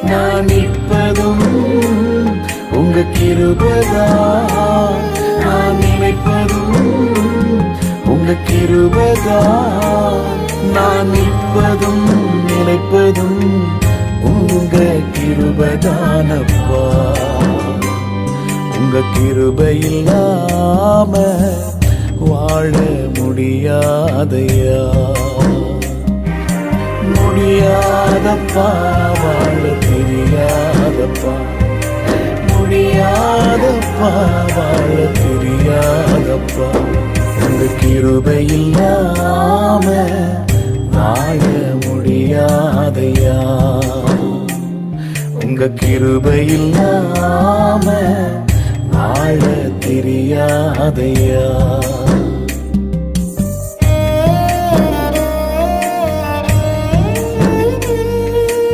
நான் நிற்பதும் உங்க கிருபைதான், நான் நினைப்பதும் உங்க கிருபைதான், நான் நிற்பதும் நினைப்பதும் உங்க கிருபைதானப்பா. உங்க கிருபை இல்லாம வாழ முடியாதையா, முடியாதப்பா, வாழ தெரியாதப்பா, முடியாதப்பா, வாழ தெரியாதப்பா. உங்க கிருபை இல்லாம வாழ முடியாதையா, உங்க கிருபை இல்லாம வாழ தெரியாதையா.